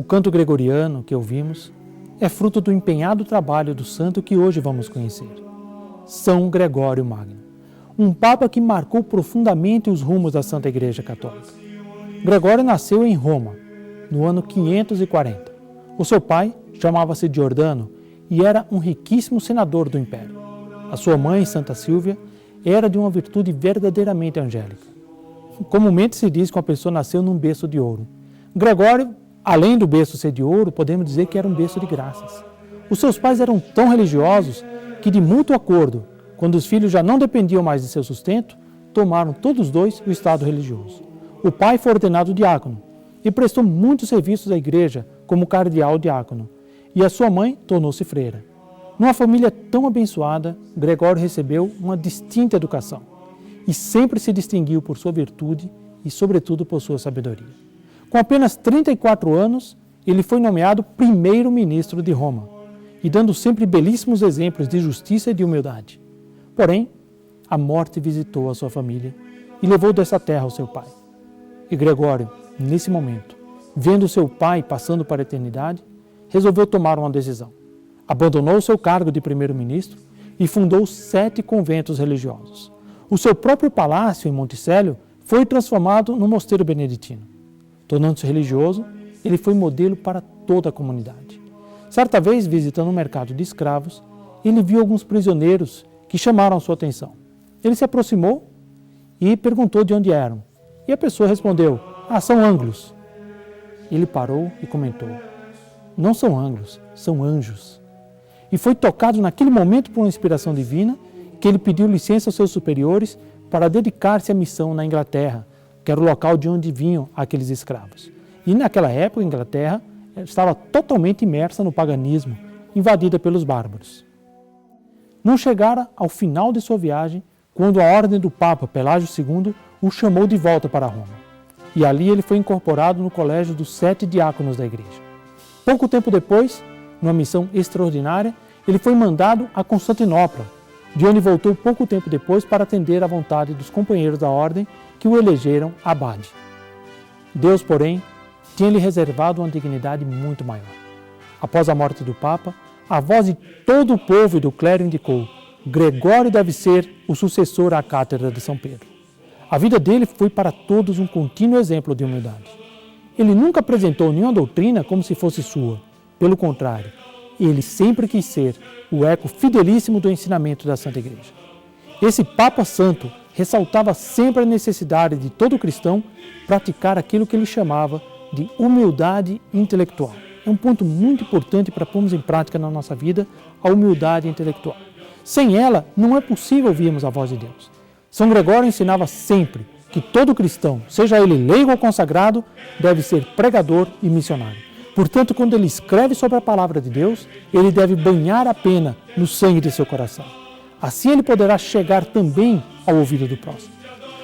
canto gregoriano que ouvimos é fruto do empenhado trabalho do santo que hoje vamos conhecer, São Gregório Magno, um papa que marcou profundamente os rumos da Santa Igreja Católica. Gregório nasceu em Roma, no ano 540. O seu pai chamava-se Giordano e era um riquíssimo senador do Império. A sua mãe, Santa Sílvia, era de uma virtude verdadeiramente angélica. Comumente se diz que uma pessoa nasceu num berço de ouro. Gregório, além do berço ser de ouro, podemos dizer que era um berço de graças. Os seus pais eram tão religiosos que, de mútuo acordo, quando os filhos já não dependiam mais de seu sustento, tomaram todos dois o estado religioso. O pai foi ordenado diácono e prestou muitos serviços à igreja como cardeal diácono, e a sua mãe tornou-se freira. Numa família tão abençoada, Gregório recebeu uma distinta educação e sempre se distinguiu por sua virtude e, sobretudo, por sua sabedoria. Com apenas 34 anos, ele foi nomeado primeiro-ministro de Roma e dando sempre belíssimos exemplos de justiça e de humildade. Porém, a morte visitou a sua família e levou dessa terra o seu pai. E Gregório, nesse momento, vendo seu pai passando para a eternidade, resolveu tomar uma decisão. Abandonou seu cargo de primeiro-ministro e fundou 7 conventos religiosos. O seu próprio palácio em Monticello foi transformado num mosteiro beneditino. Tornando-se religioso, ele foi modelo para toda a comunidade. Certa vez, visitando um mercado de escravos, ele viu alguns prisioneiros que chamaram sua atenção. Ele se aproximou e perguntou de onde eram. E a pessoa respondeu: são ângulos. Ele parou e comentou: não são ângulos, são anjos. E foi tocado naquele momento por uma inspiração divina que ele pediu licença aos seus superiores para dedicar-se à missão na Inglaterra, que era o local de onde vinham aqueles escravos. E naquela época a Inglaterra estava totalmente imersa no paganismo, invadida pelos bárbaros. Não chegara ao final de sua viagem quando a ordem do Papa Pelágio II o chamou de volta para Roma. E ali ele foi incorporado no colégio dos 7 diáconos da igreja. Pouco tempo depois, numa missão extraordinária, ele foi mandado a Constantinopla, de onde voltou pouco tempo depois para atender à vontade dos companheiros da ordem que o elegeram abade. Deus, porém, tinha-lhe reservado uma dignidade muito maior. Após a morte do Papa, a voz de todo o povo e do clero indicou: Gregório deve ser o sucessor à cátedra de São Pedro. A vida dele foi para todos um contínuo exemplo de humildade. Ele nunca apresentou nenhuma doutrina como se fosse sua. Pelo contrário, ele sempre quis ser o eco fidelíssimo do ensinamento da Santa Igreja. Esse Papa Santo ressaltava sempre a necessidade de todo cristão praticar aquilo que ele chamava de humildade intelectual. É um ponto muito importante para pormos em prática na nossa vida a humildade intelectual. Sem ela, não é possível ouvirmos a voz de Deus. São Gregório ensinava sempre que todo cristão, seja ele leigo ou consagrado, deve ser pregador e missionário. Portanto, quando ele escreve sobre a palavra de Deus, ele deve banhar a pena no sangue de seu coração. Assim ele poderá chegar também ao ouvido do próximo.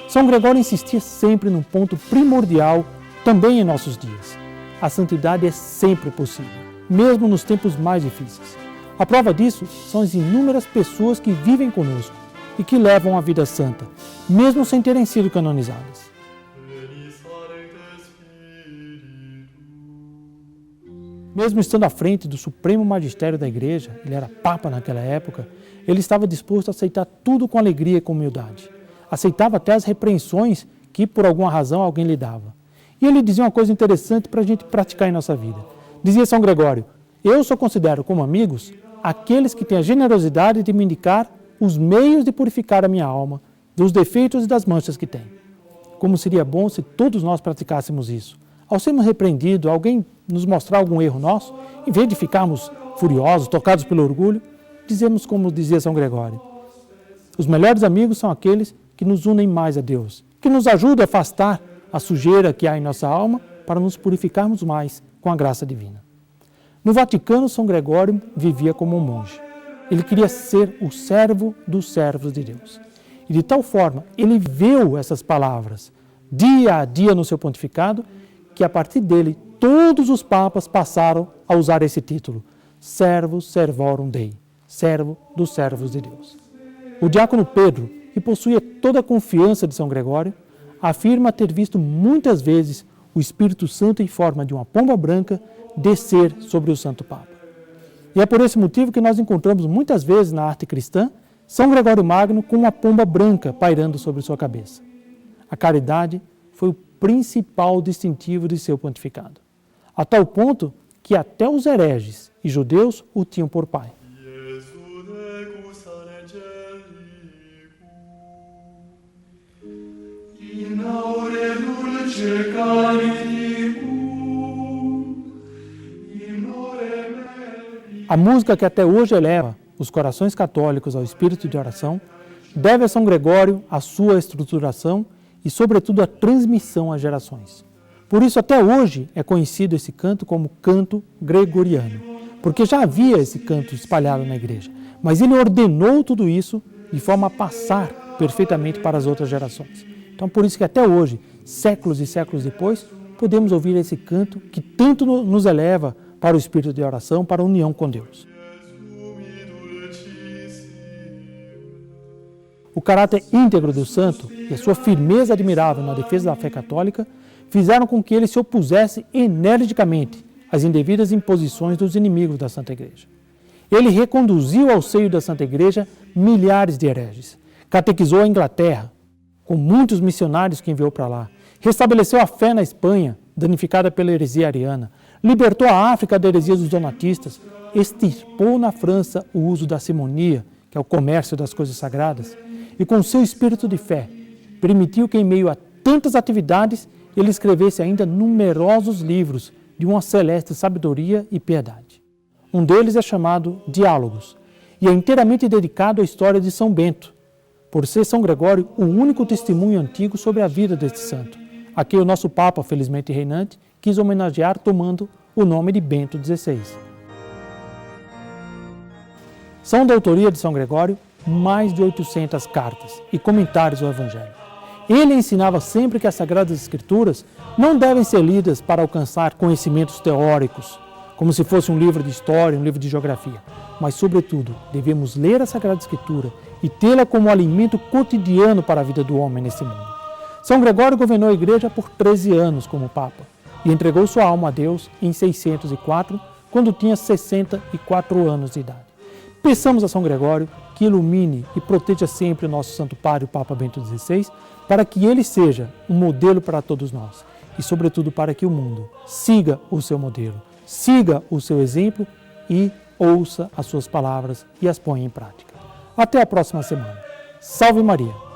São Gregório insistia sempre num ponto primordial também em nossos dias. A santidade é sempre possível, mesmo nos tempos mais difíceis. A prova disso são as inúmeras pessoas que vivem conosco e que levam a vida santa, mesmo sem terem sido canonizadas. Mesmo estando à frente do supremo magistério da igreja, ele era papa naquela época, ele estava disposto a aceitar tudo com alegria e com humildade. Aceitava até as repreensões que, por alguma razão, alguém lhe dava. E ele dizia uma coisa interessante para a gente praticar em nossa vida. Dizia São Gregório: eu só considero como amigos aqueles que têm a generosidade de me indicar os meios de purificar a minha alma dos defeitos e das manchas que tem. Como seria bom se todos nós praticássemos isso. Ao sermos repreendidos, alguém nos mostrar algum erro nosso, em vez de ficarmos furiosos, tocados pelo orgulho, dizemos como dizia São Gregório: os melhores amigos são aqueles que nos unem mais a Deus, que nos ajudam a afastar a sujeira que há em nossa alma para nos purificarmos mais com a graça divina. No Vaticano, São Gregório vivia como um monge. Ele queria ser o servo dos servos de Deus. E de tal forma, ele viu essas palavras dia a dia no seu pontificado, que a partir dele todos os papas passaram a usar esse título: Servus Servorum Dei, servo dos servos de Deus. O diácono Pedro, que possuía toda a confiança de São Gregório, afirma ter visto muitas vezes o Espírito Santo em forma de uma pomba branca descer sobre o Santo Papa. E é por esse motivo que nós encontramos muitas vezes na arte cristã São Gregório Magno com uma pomba branca pairando sobre sua cabeça. A caridade foi o principal distintivo de seu pontificado, a tal ponto que até os hereges e judeus o tinham por pai. A música que até hoje eleva os corações católicos ao espírito de oração deve a São Gregório a sua estruturação e, sobretudo, a transmissão às gerações. Por isso, até hoje, é conhecido esse canto como canto gregoriano, porque já havia esse canto espalhado na igreja, mas ele ordenou tudo isso de forma a passar perfeitamente para as outras gerações. Então, por isso que até hoje, séculos e séculos depois, podemos ouvir esse canto que tanto nos eleva para o espírito de oração, para a união com Deus. O caráter íntegro do santo e a sua firmeza admirável na defesa da fé católica fizeram com que ele se opusesse energicamente às indevidas imposições dos inimigos da Santa Igreja. Ele reconduziu ao seio da Santa Igreja milhares de hereges, catequizou a Inglaterra, com muitos missionários que enviou para lá, restabeleceu a fé na Espanha, danificada pela heresia ariana, libertou a África da heresia dos donatistas, extirpou na França o uso da simonia, que é o comércio das coisas sagradas, e com seu espírito de fé, permitiu que em meio a tantas atividades ele escrevesse ainda numerosos livros de uma celeste sabedoria e piedade. Um deles é chamado Diálogos e é inteiramente dedicado à história de São Bento, por ser São Gregório o único testemunho antigo sobre a vida deste santo, a quem o nosso Papa, felizmente reinante, quis homenagear tomando o nome de Bento XVI. São da autoria de São Gregório mais de 800 cartas e comentários ao Evangelho. Ele ensinava sempre que as Sagradas Escrituras não devem ser lidas para alcançar conhecimentos teóricos, como se fosse um livro de história, um livro de geografia, mas, sobretudo, devemos ler a Sagrada Escritura e tê-la como alimento cotidiano para a vida do homem nesse mundo. São Gregório governou a Igreja por 13 anos como Papa e entregou sua alma a Deus em 604, quando tinha 64 anos de idade. Peçamos a São Gregório que ilumine e proteja sempre o nosso Santo Padre, o Papa Bento XVI, para que ele seja um modelo para todos nós e, sobretudo, para que o mundo siga o seu modelo, siga o seu exemplo e ouça as suas palavras e as ponha em prática. Até a próxima semana. Salve Maria!